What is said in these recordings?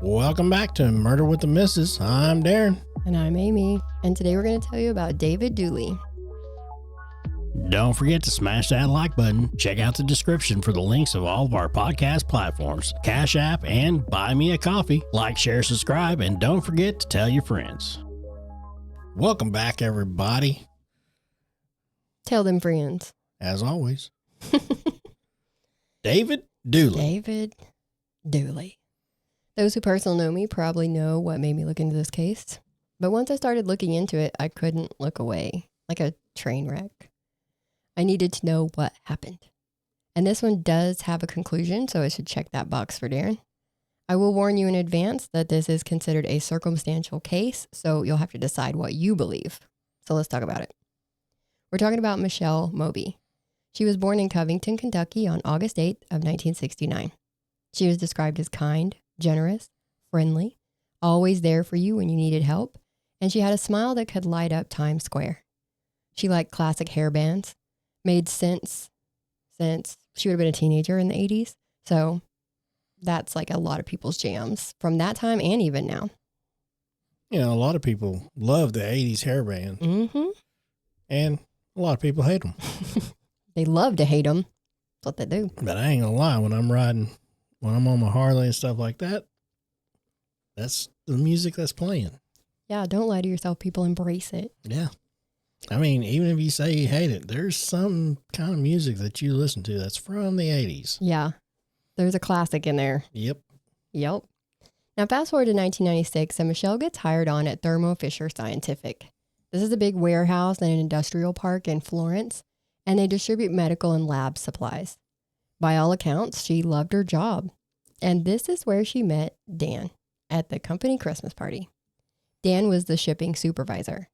Welcome back to Murder with the Missus. I'm Darren. And I'm Amy. And today we're going to tell you about David Dooley. Don't forget to smash that like button. Check out the description for the links of all of our podcast platforms, CashApp, and Buy Me a Coffee. Like, share, subscribe, and don't forget to tell your friends. Welcome back, everybody. Tell them friends. As always, David Dooley. David Dooley. Those who personally know me probably know what made me look into this case. But once I started looking into it, I couldn't look away, like a train wreck. I needed to know what happened. And this one does have a conclusion, so I should check that box for Darren. I will warn you in advance that this is considered a circumstantial case, so you'll have to decide what you believe. So let's talk about it. We're talking about Michelle Mockbee. She was born in Covington, Kentucky on August 8th of 1969. She was described as kind, generous, friendly, always there for you when you needed help, and she had a smile that could light up Times Square. She liked classic hair bands, made sense since she would have been a teenager in the 80s, so that's like a lot of people's jams from that time and even now. You know, a lot of people love the 80s hair band, and a lot of people hate them. They love to hate them. That's what they do. But I ain't gonna lie, when I'm on my Harley and stuff like that, that's the music that's playing. Yeah, don't lie to yourself. People embrace it. Yeah. I mean, even if you say you hate it, there's some kind of music that you listen to that's from the 80s. Yeah. There's a classic in there. Yep. Now, fast forward to 1996, and Michelle gets hired on at Thermo Fisher Scientific. This is a big warehouse and an industrial park in Florence, and they distribute medical and lab supplies. By all accounts, she loved her job. And this is where she met Dan at the company Christmas party. Dan was the shipping supervisor.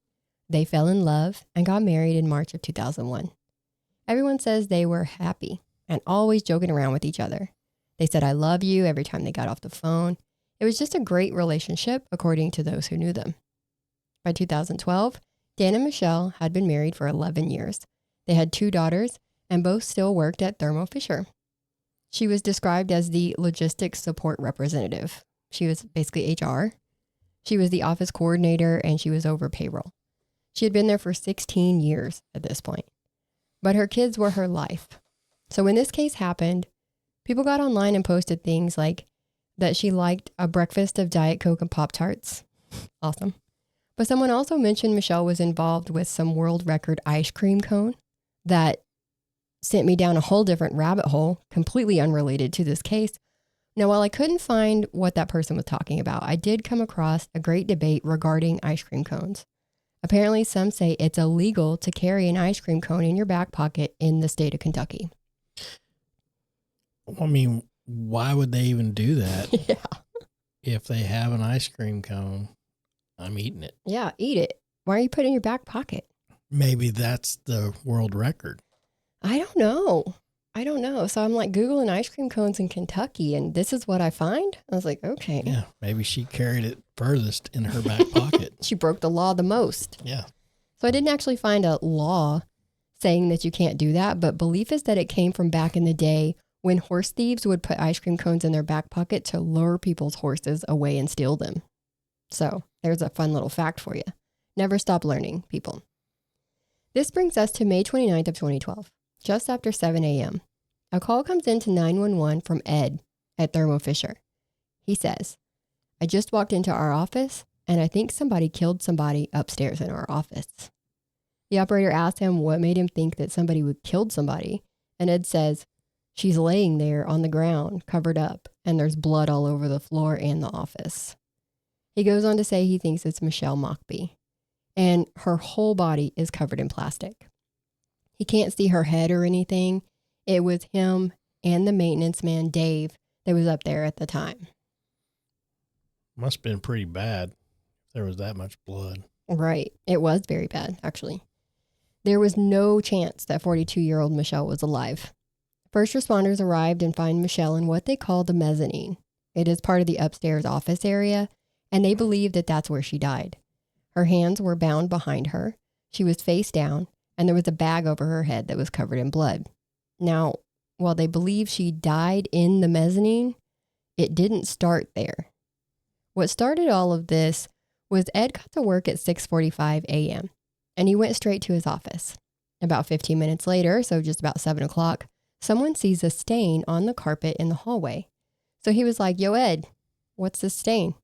They fell in love and got married in March of 2001. Everyone says they were happy and always joking around with each other. They said, "I love you," every time they got off the phone. It was just a great relationship, according to those who knew them. By 2012, Dan and Michelle had been married for 11 years. They had 2 daughters, and both still worked at Thermo Fisher. She was described as the logistics support representative. She was basically HR. She was the office coordinator, and she was over payroll. She had been there for 16 years at this point. But her kids were her life. So when this case happened, people got online and posted things like that she liked a breakfast of Diet Coke and Pop-Tarts. Awesome. But someone also mentioned Michelle was involved with some world record ice cream cone that sent me down a whole different rabbit hole, completely unrelated to this case. Now, while I couldn't find what that person was talking about, I did come across a great debate regarding ice cream cones. Apparently, some say it's illegal to carry an ice cream cone in your back pocket in the state of Kentucky. I mean, why would they even do that? Yeah. If they have an ice cream cone, I'm eating it. Yeah, eat it. Why are you putting it in your back pocket? Maybe that's the world record. I don't know. So I'm like Googling ice cream cones in Kentucky, and this is what I find. I was like, okay. Yeah, maybe she carried it furthest in her back pocket. She broke the law the most. Yeah. So I didn't actually find a law saying that you can't do that, but belief is that it came from back in the day when horse thieves would put ice cream cones in their back pocket to lure people's horses away and steal them. So there's a fun little fact for you. Never stop learning, people. This brings us to May 29th of 2012, just after 7 a.m. A call comes into 911 from Ed at Thermo Fisher. He says, "I just walked into our office and I think somebody killed somebody upstairs in our office." The operator asked him what made him think that somebody would killed somebody. And Ed says, "She's laying there on the ground, covered up, and there's blood all over the floor and the office." He goes on to say he thinks it's Michelle Mockbee, and her whole body is covered in plastic. He can't see her head or anything. It was him and the maintenance man, Dave, that was up there at the time. Must have been pretty bad if there was that much blood. Right. It was very bad, actually. There was no chance that 42-year-old Michelle was alive. First responders arrived and find Michelle in what they call the mezzanine. It is part of the upstairs office area, and they believe that that's where she died. Her hands were bound behind her. She was face down, and there was a bag over her head that was covered in blood. Now, while they believe she died in the mezzanine, it didn't start there. What started all of this was Ed got to work at 6:45 a.m. and he went straight to his office. About 15 minutes later, so just about 7 o'clock, someone sees a stain on the carpet in the hallway. So he was like, "Yo, Ed, what's this stain?"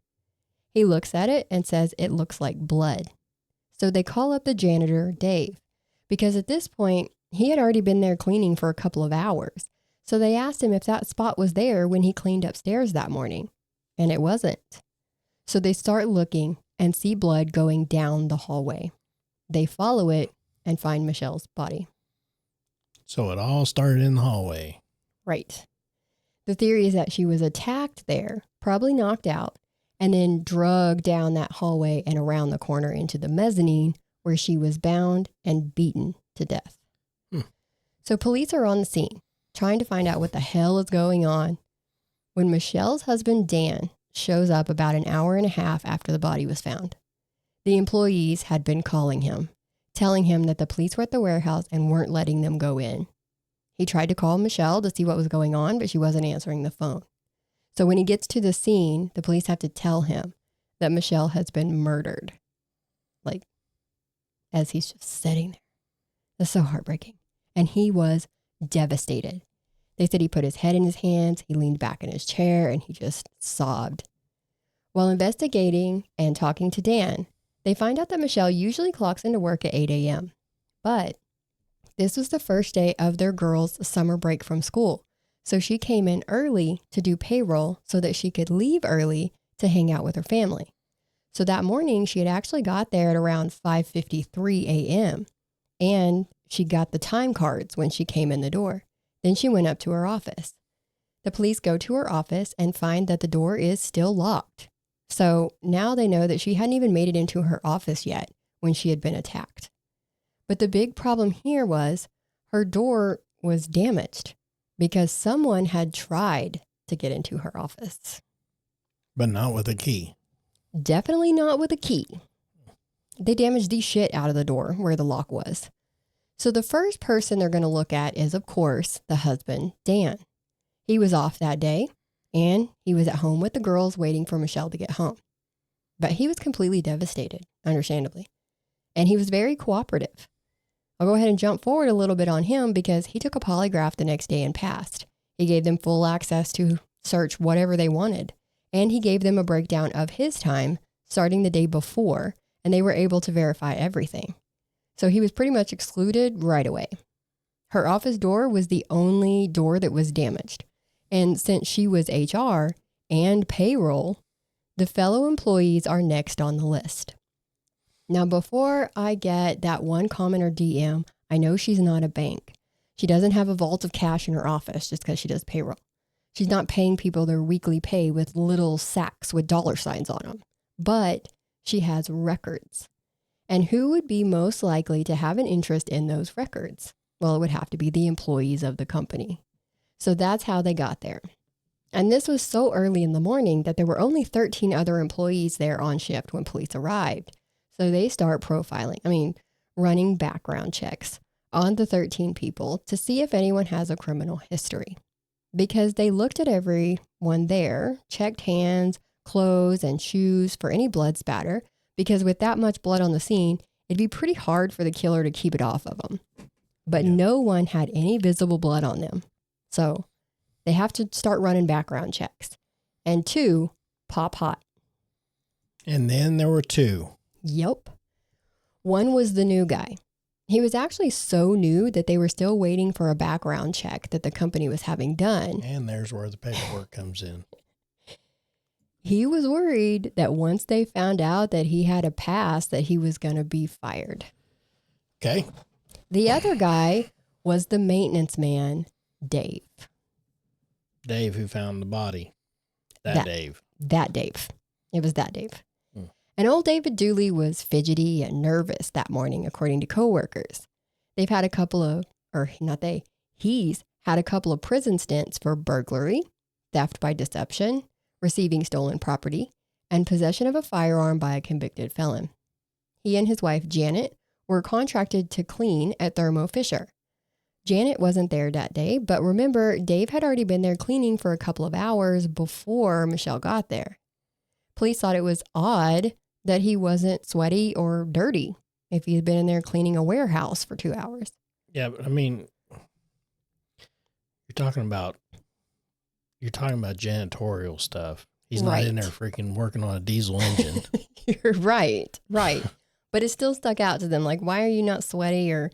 He looks at it and says it looks like blood. So they call up the janitor, Dave, because at this point, he had already been there cleaning for a couple of hours. So they asked him if that spot was there when he cleaned upstairs that morning, and it wasn't. So they start looking and see blood going down the hallway. They follow it and find Michelle's body. So it all started in the hallway. Right. The theory is that she was attacked there, probably knocked out, and then dragged down that hallway and around the corner into the mezzanine where she was bound and beaten to death. So police are on the scene, trying to find out what the hell is going on, when Michelle's husband, Dan, shows up about an hour and a half after the body was found. The employees had been calling him, telling him that the police were at the warehouse and weren't letting them go in. He tried to call Michelle to see what was going on, but she wasn't answering the phone. So when he gets to the scene, the police have to tell him that Michelle has been murdered. Like, as he's just sitting there. That's so heartbreaking. And he was devastated. They said he put his head in his hands, he leaned back in his chair, and he just sobbed. While investigating and talking to Dan, they find out that Michelle usually clocks into work at 8 a.m. But this was the first day of their girls' summer break from school. So she came in early to do payroll so that she could leave early to hang out with her family. So that morning, she had actually got there at around 5:53 a.m. And she got the time cards when she came in the door. Then she went up to her office. The police go to her office and find that the door is still locked. So now they know that she hadn't even made it into her office yet when she had been attacked. But the big problem here was her door was damaged because someone had tried to get into her office. But not with a key. Definitely not with a key. They damaged the shit out of the door where the lock was. So the first person they're going to look at is, of course, the husband, Dan. He was off that day, and he was at home with the girls waiting for Michelle to get home. But he was completely devastated, understandably. And he was very cooperative. I'll go ahead and jump forward a little bit on him because he took a polygraph the next day and passed. He gave them full access to search whatever they wanted. And he gave them a breakdown of his time starting the day before, and they were able to verify everything. So he was pretty much excluded right away. Her office door was the only door that was damaged. And since she was HR and payroll, the fellow employees are next on the list. Now, before I get that one comment or DM, I know she's not a bank. She doesn't have a vault of cash in her office just because she does payroll. She's not paying people their weekly pay with little sacks with dollar signs on them. But she has records. And who would be most likely to have an interest in those records? Well, it would have to be the employees of the company. So that's how they got there. And this was so early in the morning that there were only 13 other employees there on shift when police arrived. So they start running background checks on the 13 people to see if anyone has a criminal history. Because they looked at everyone there, checked hands, clothes, and shoes for any blood spatter. Because with that much blood on the scene, it'd be pretty hard for the killer to keep it off of them. But no one had any visible blood on them. So they have to start running background checks. And 2 pop hot. And then there were 2. Yep. One was the new guy. He was actually so new that they were still waiting for a background check that the company was having done. And there's where the paperwork comes in. He was worried that once they found out that he had a pass, that he was going to be fired. Okay. The other guy was the maintenance man, Dave. Dave who found the body. Dave. That Dave. It was that Dave. And old David Dooley was fidgety and nervous that morning, according to coworkers. He's had a couple of prison stints for burglary, theft by deception, receiving stolen property, and possession of a firearm by a convicted felon. He and his wife, Janet, were contracted to clean at Thermo Fisher. Janet wasn't there that day, but remember, Dave had already been there cleaning for a couple of hours before Michelle got there. Police thought it was odd that he wasn't sweaty or dirty if he had been in there cleaning a warehouse for 2 hours. Yeah, but I mean, you're talking about janitorial stuff. He's not in there freaking working on a diesel engine. You're right. But it still stuck out to them. Like, why are you not sweaty, or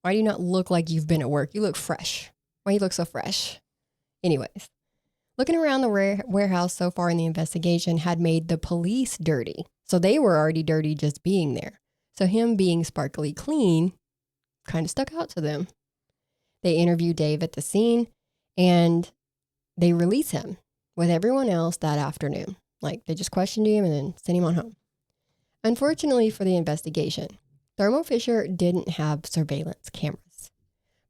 why do you not look like you've been at work? You look fresh. Why do you look so fresh? Anyways, looking around the warehouse so far in the investigation had made the police dirty. So they were already dirty just being there. So him being sparkly clean kind of stuck out to them. They interview Dave at the scene, and they release him with everyone else that afternoon. Like, they just questioned him and then sent him on home. Unfortunately for the investigation, Thermo Fisher didn't have surveillance cameras,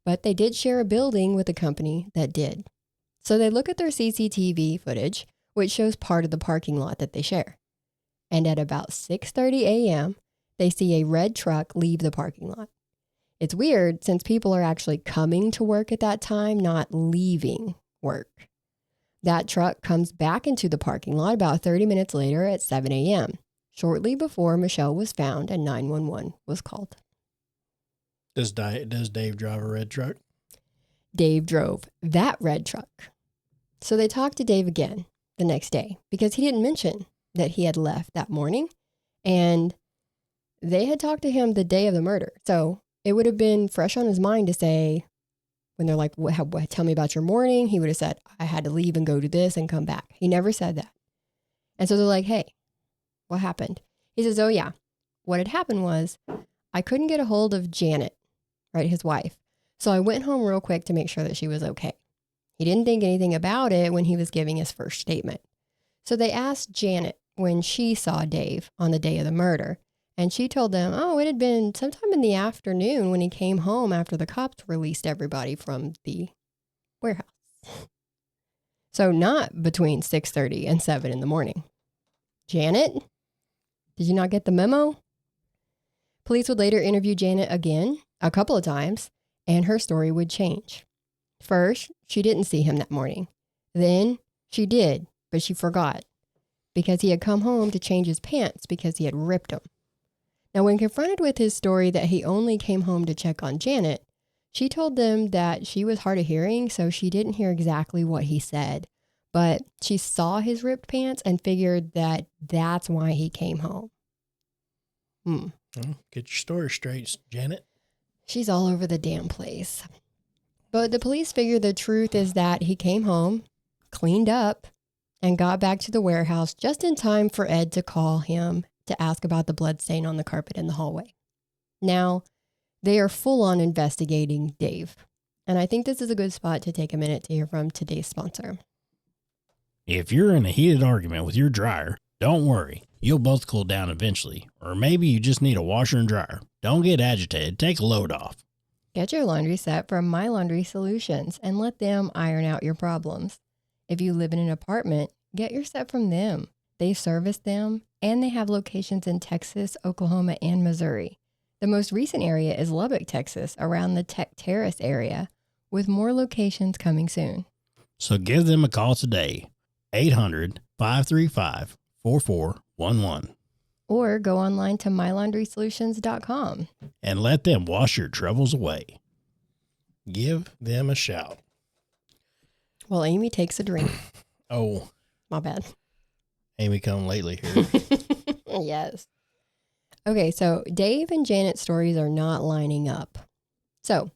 but they did share a building with a company that did. So they look at their CCTV footage, which shows part of the parking lot that they share. And at about 6:30 a.m., they see a red truck leave the parking lot. It's weird since people are actually coming to work at that time, not leaving work. That truck comes back into the parking lot about 30 minutes later at 7 a.m., shortly before Michelle was found and 911 was called. Does Dave drive a red truck? Dave drove that red truck. So they talked to Dave again the next day because he didn't mention that he had left that morning, and they had talked to him the day of the murder. So it would have been fresh on his mind to say, when they're like, tell me about your morning, he would have said, I had to leave and go do this and come back. He never said that. And so they're like, hey, what happened? He says, oh yeah, what had happened was I couldn't get a hold of Janet, right, his wife. So I went home real quick to make sure that she was okay. He didn't think anything about it when he was giving his first statement. So they asked Janet when she saw Dave on the day of the murder. And she told them, oh, it had been sometime in the afternoon when he came home after the cops released everybody from the warehouse. So not between 6:30 and 7 in the morning. Janet, did you not get the memo? Police would later interview Janet again, a couple of times, and her story would change. First, she didn't see him that morning. Then she did, but she forgot because he had come home to change his pants because he had ripped them. Now, when confronted with his story that he only came home to check on Janet, she told them that she was hard of hearing, so she didn't hear exactly what he said. But she saw his ripped pants and figured that that's why he came home. Well, get your story straight, Janet. She's all over the damn place. But the police figure the truth is that he came home, cleaned up, and got back to the warehouse just in time for Ed to call him to ask about the blood stain on the carpet in the hallway. Now, they are full on investigating Dave. And I think this is a good spot to take a minute to hear from today's sponsor. If you're in a heated argument with your dryer, don't worry. You'll both cool down eventually. Or maybe you just need a washer and dryer. Don't get agitated. Take a load off. Get your laundry set from My Laundry Solutions and let them iron out your problems. If you live in an apartment, get your set from them. They service them, and they have locations in Texas, Oklahoma, and Missouri. The most recent area is Lubbock, Texas, around the Tech Terrace area, with more locations coming soon. So give them a call today, 800-535-4411. Or go online to mylaundrysolutions.com. And let them wash your troubles away. Give them a shout. Well, Amy takes a drink. Oh. My bad. Amy come lately here. Yes. Okay, so Dave and Janet's stories are not lining up. So,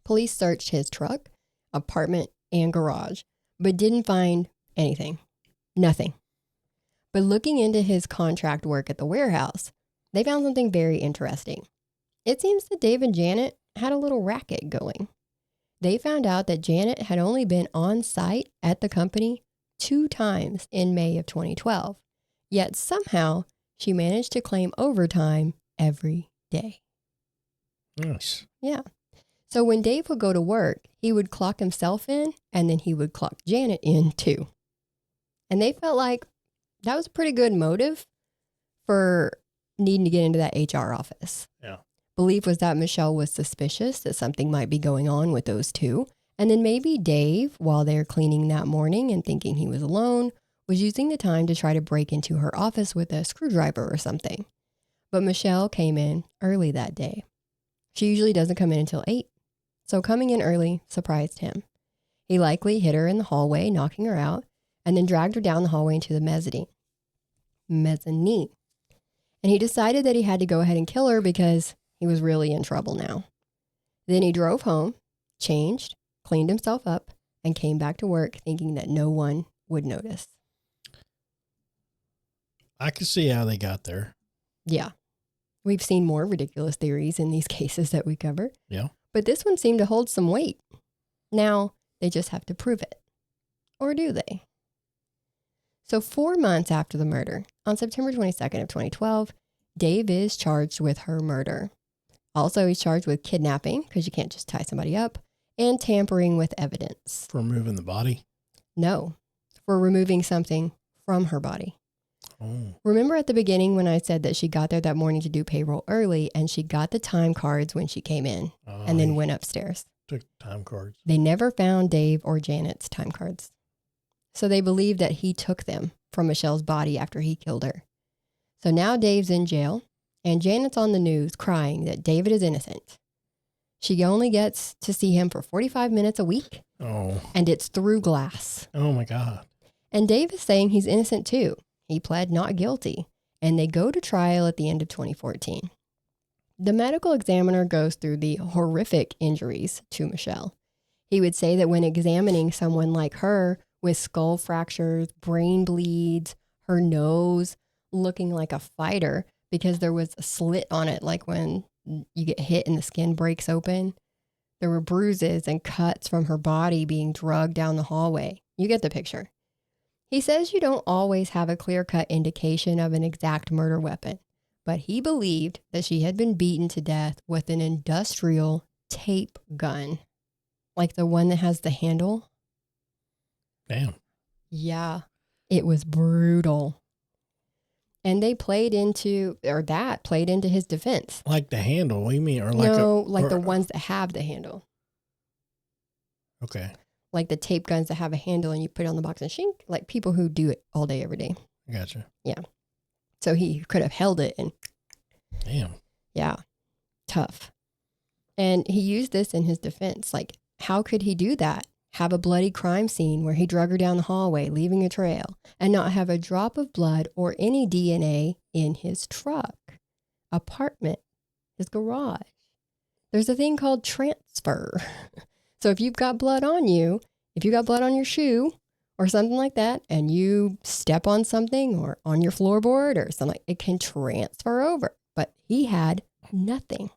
police searched his truck, apartment, and garage, but didn't find anything. Nothing. But looking into his contract work at the warehouse, they found something very interesting. It seems that Dave and Janet had a little racket going. They found out that Janet had only been on site at the company 2 times in May of 2012, yet somehow she managed to claim overtime every day. Nice. Yeah. So when Dave would go to work, he would clock himself in, and then he would clock Janet in too. And they felt like that was a pretty good motive for needing to get into that HR office. Yeah. Belief was that Michelle was suspicious that something might be going on with those two. And then maybe Dave, while they're cleaning that morning and thinking he was alone, was using the time to try to break into her office with a screwdriver or something. But Michelle came in early that day. She usually doesn't come in until 8. So coming in early surprised him. He likely hit her in the hallway, knocking her out, and then dragged her down the hallway into the mezzanine. And he decided that he had to go ahead and kill her because he was really in trouble now. Then he drove home, changed, cleaned himself up, and came back to work thinking that no one would notice. I can see how they got there. Yeah. We've seen more ridiculous theories in these cases that we cover. Yeah. But this one seemed to hold some weight. Now, they just have to prove it. Or do they? So 4 months after the murder, on September 22nd of 2012, Dave is charged with her murder. Also, he's charged with kidnapping, because you can't just tie somebody up, and tampering with evidence. For moving the body? No, for removing something from her body. Oh. Remember at the beginning when I said that she got there that morning to do payroll early and she got the time cards when she came in and then went upstairs? Took time cards. They never found Dave or Janet's time cards. So they believe that he took them from Michelle's body after he killed her. So now Dave's in jail and Janet's on the news crying that David is innocent. She only gets to see him for 45 minutes a week. Oh. And it's through glass. Oh my God. And Dave is saying he's innocent too. He pled not guilty, and they go to trial at the end of 2014. The medical examiner goes through the horrific injuries to Michelle. He would say that when examining someone like her with skull fractures, brain bleeds, her nose looking like a fighter because there was a slit on it, like when you get hit and the skin breaks open. There were bruises and cuts from her body being dragged down the hallway. You get the picture. He says you don't always have a clear-cut indication of an exact murder weapon, but he believed that she had been beaten to death with an industrial tape gun, like the one that has the handle. Damn. Yeah, it was brutal. And they played into his defense. Like the handle, what do you mean? Or like the ones that have the handle. Okay. Like the tape guns that have a handle and you put it on the box and shink, like people who do it all day, every day. I gotcha. Yeah. So he could have held it and. Damn. Yeah. Tough. And he used this in his defense. Like, how could he do that? Have a bloody crime scene where he drug her down the hallway, leaving a trail, and not have a drop of blood or any DNA in his truck, apartment, his garage. There's a thing called transfer. So if you've got blood on you, if you got blood on your shoe or something like that, and you step on something or on your floorboard or something, it can transfer over. But he had nothing.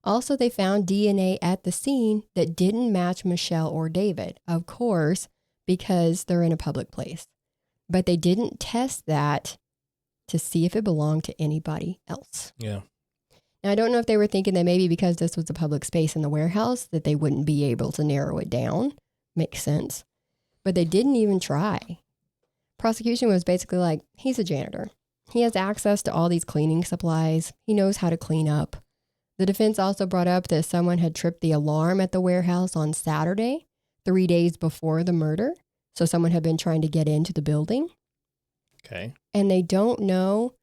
Also, they found DNA at the scene that didn't match Michelle or David, of course, because they're in a public place. But they didn't test that to see if it belonged to anybody else. Yeah. Now, I don't know if they were thinking that maybe because this was a public space in the warehouse that they wouldn't be able to narrow it down. Makes sense. But they didn't even try. Prosecution was basically like, he's a janitor. He has access to all these cleaning supplies. He knows how to clean up. The defense also brought up that someone had tripped the alarm at the warehouse on Saturday, 3 days before the murder. So someone had been trying to get into the building. Okay. And they don't know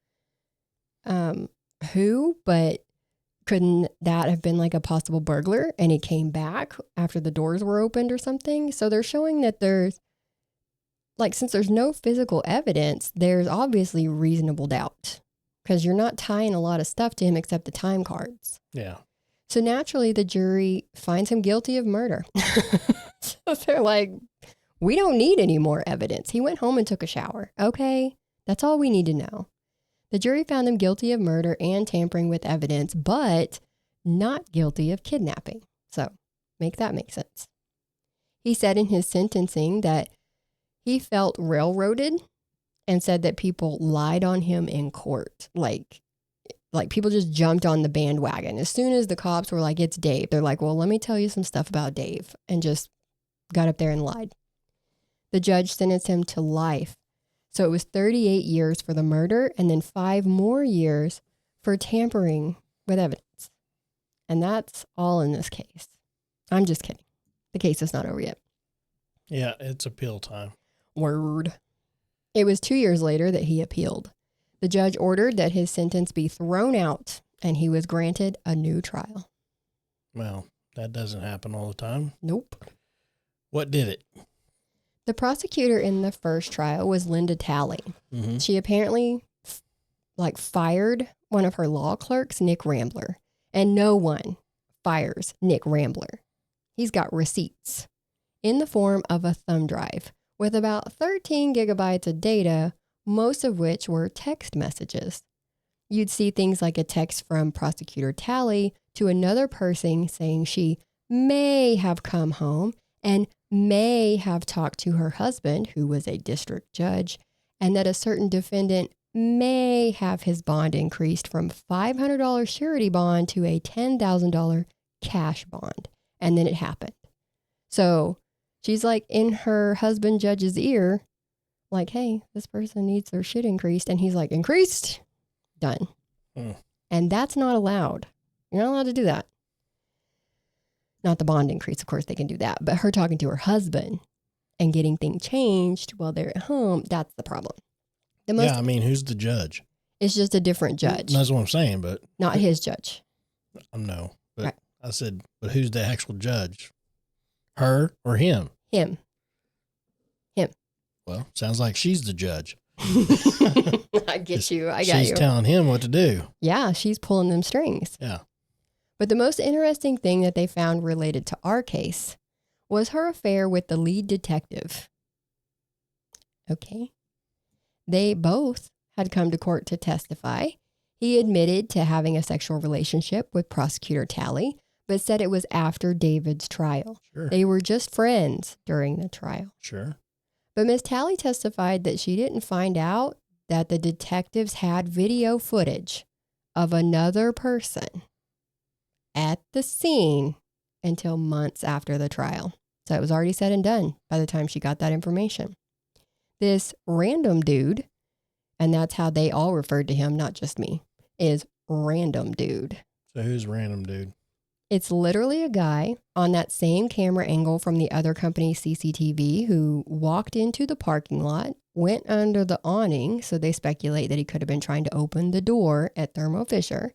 who, but couldn't that have been like a possible burglar and he came back after the doors were opened or something? So they're showing that there's, like, since there's no physical evidence, there's obviously reasonable doubt because you're not tying a lot of stuff to him except the time cards. Yeah. So naturally, the jury finds him guilty of murder. So they're like, we don't need any more evidence. He went home and took a shower. Okay, that's all we need to know. The jury found him guilty of murder and tampering with evidence, but not guilty of kidnapping. So make that make sense. He said in his sentencing that he felt railroaded and said that people lied on him in court. Like people just jumped on the bandwagon. As soon as the cops were like, it's Dave, they're like, well, let me tell you some stuff about Dave, and just got up there and lied. The judge sentenced him to life. So it was 38 years for the murder and then 5 more years for tampering with evidence. And that's all in this case. I'm just kidding. The case is not over yet. Yeah, it's appeal time. Word. It was 2 years later that he appealed. The judge ordered that his sentence be thrown out, and he was granted a new trial. Well, that doesn't happen all the time. Nope. What did it? The prosecutor in the first trial was Linda Talley. Mm-hmm. She apparently fired one of her law clerks, Nick Rambler. And no one fires Nick Rambler. He's got receipts in the form of a thumb drive with about 13 gigabytes of data, most of which were text messages. You'd see things like a text from Prosecutor Talley to another person saying she may have come home and may have talked to her husband, who was a district judge, and that a certain defendant may have his bond increased from $500 surety bond to a $10,000 cash bond. And then it happened. So she's like in her husband judge's ear, like, hey, this person needs their shit increased. And he's like, increased? Done. And that's not allowed. You're not allowed to do that. Not the bond increase. Of course, they can do that. But her talking to her husband and getting things changed while they're at home, that's the problem. Yeah, I mean, who's the judge? It's just a different judge. That's what I'm saying, but... Not his judge. No, but right. I said, but who's the actual judge? Her or him? Him. Well, sounds like she's the judge. I get you. I got you. She's telling him what to do. Yeah, she's pulling them strings. Yeah. But the most interesting thing that they found related to our case was her affair with the lead detective. Okay. They both had come to court to testify. He admitted to having a sexual relationship with Prosecutor Talley, but said it was after David's trial. Sure. They were just friends during the trial. Sure. But Ms. Talley testified that she didn't find out that the detectives had video footage of another person at the scene until months after the trial. So it was already said and done by the time she got that information. This random dude, and that's how they all referred to him, not just me, is random dude. So who's random dude? It's literally a guy on that same camera angle from the other company's CCTV who walked into the parking lot, went under the awning, so they speculate that he could have been trying to open the door at Thermo Fisher,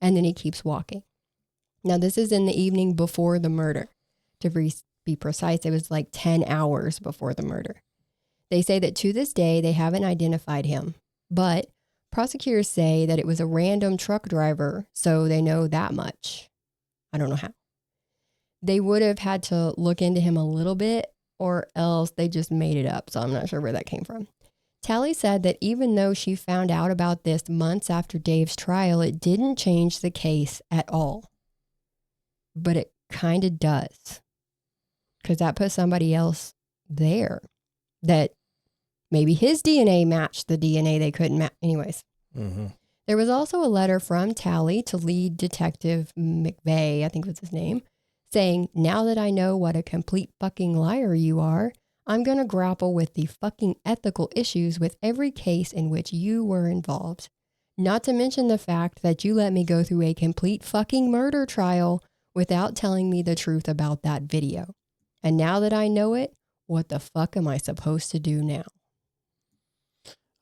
and then he keeps walking. Now, this is in the evening before the murder. To be precise, it was like 10 hours before the murder. They say that to this day, they haven't identified him, but prosecutors say that it was a random truck driver, so they know that much. I don't know how. They would have had to look into him a little bit, or else they just made it up, so I'm not sure where that came from. Talley said that even though she found out about this months after Dave's trial, it didn't change the case at all. But it kind of does, because that put somebody else there that maybe his DNA matched the DNA they couldn't match. Anyways. Mm-hmm. There was also a letter from Talley to lead detective McVeigh, I think was his name, saying, now that I know what a complete fucking liar you are, I'm going to grapple with the fucking ethical issues with every case in which you were involved. Not to mention the fact that you let me go through a complete fucking murder trial without telling me the truth about that video. And now that I know it, what the fuck am I supposed to do now?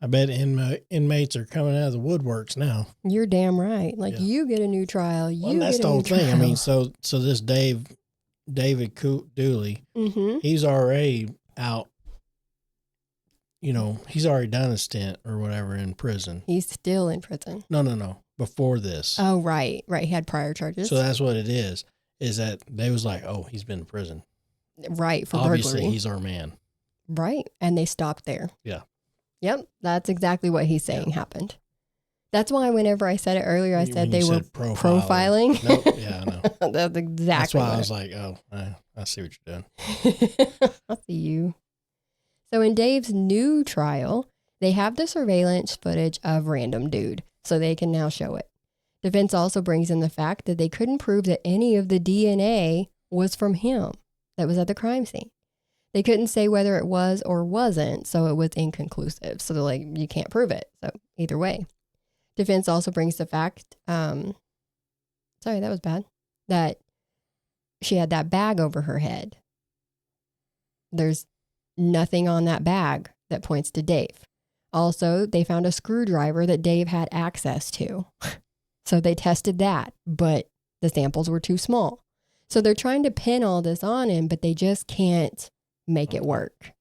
I bet inmates are coming out of the woodworks now. You're damn right. Like, yeah. You get a new trial. That's the whole thing. I mean, so this David Dooley, mm-hmm. He's already out. You know, he's already done a stint or whatever in prison. He's still in prison. No. Before this. Oh, right. He had prior charges. So that's what it is that they was like, oh, he's been in prison. Right, for Obviously, burglary. he's our man. Right, and they stopped there. Yeah. Yep, that's exactly what he's saying happened. That's why whenever I said it earlier, I said they were profiling. Nope. Yeah, I know. That's exactly That's why I was like, oh, I see what you're doing. I see you. So in Dave's new trial, they have the surveillance footage of random dude, so they can now show it. Defense also brings in the fact that they couldn't prove that any of the DNA was from him that was at the crime scene. They couldn't say whether it was or wasn't, so it was inconclusive. So they're like, you can't prove it. So either way. Defense also brings the fact, sorry, that was bad, that she had that bag over her head. There's nothing on that bag that points to Dave. Also, they found a screwdriver that Dave had access to. So they tested that, but the samples were too small. So they're trying to pin all this on him, but they just can't make it work.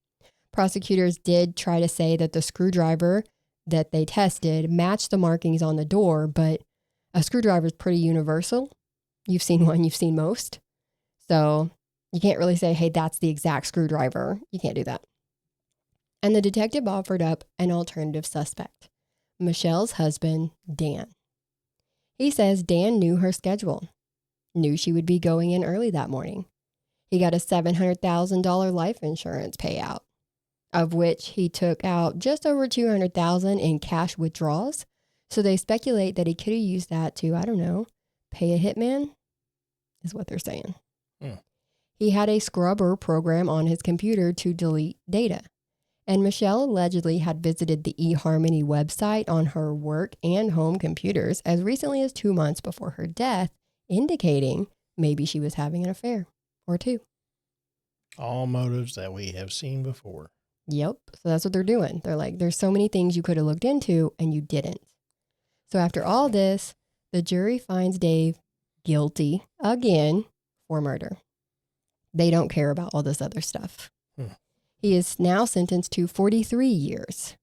Prosecutors did try to say that the screwdriver that they tested matched the markings on the door, but a screwdriver is pretty universal. You've seen one, you've seen most. So you can't really say, hey, that's the exact screwdriver. You can't do that. And the detective offered up an alternative suspect, Michelle's husband, Dan. He says Dan knew her schedule, knew she would be going in early that morning. He got a $700,000 life insurance payout, of which he took out just over $200,000 in cash withdrawals. So they speculate that he could have used that to, I don't know, pay a hitman, is what they're saying. He had a scrubber program on his computer to delete data. And Michelle allegedly had visited the eHarmony website on her work and home computers as recently as 2 months before her death, indicating maybe she was having an affair or two. All motives that we have seen before. Yep. So that's what they're doing. They're like, there's so many things you could have looked into and you didn't. So after all this, the jury finds Dave guilty again for murder. They don't care about all this other stuff. He is now sentenced to 43 years,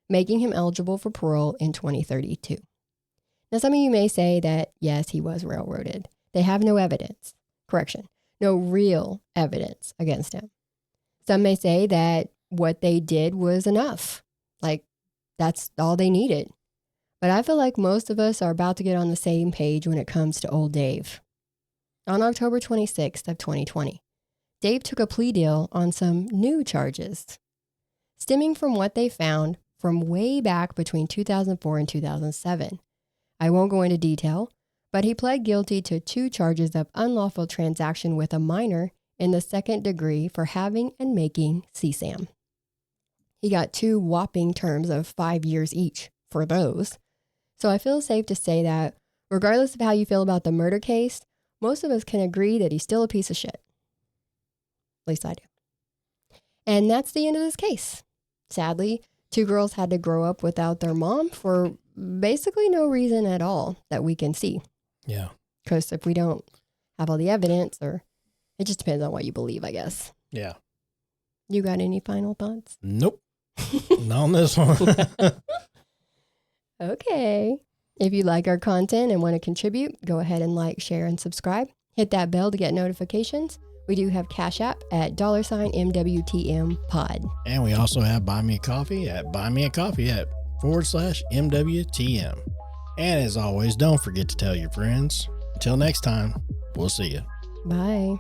making him eligible for parole in 2032. Now, some of you may say that, yes, he was railroaded. They have no evidence. Correction. No real evidence against him. Some may say that what they did was enough. Like, that's all they needed. But I feel like most of us are about to get on the same page when it comes to old Dave. On October 26th of 2020, Dave took a plea deal on some new charges, stemming from what they found from way back between 2004 and 2007. I won't go into detail, but he pled guilty to 2 charges of unlawful transaction with a minor in the 2nd degree for having and making CSAM. He got 2 whopping terms of 5 years each for those. So I feel safe to say that regardless of how you feel about the murder case, most of us can agree that he's still a piece of shit. At least I do. And that's the end of this case. Sadly, 2 girls had to grow up without their mom for basically no reason at all that we can see. Yeah. Because if we don't have all the evidence, or it just depends on what you believe, I guess. Yeah. You got any final thoughts? Nope. Not on this one. Okay. If you like our content and want to contribute, go ahead and like, share, and subscribe. Hit that bell to get notifications. We do have CashApp at $MWTM pod. And we also have Buy Me a Coffee at /MWTM. And as always, don't forget to tell your friends. Until next time, we'll see you. Bye.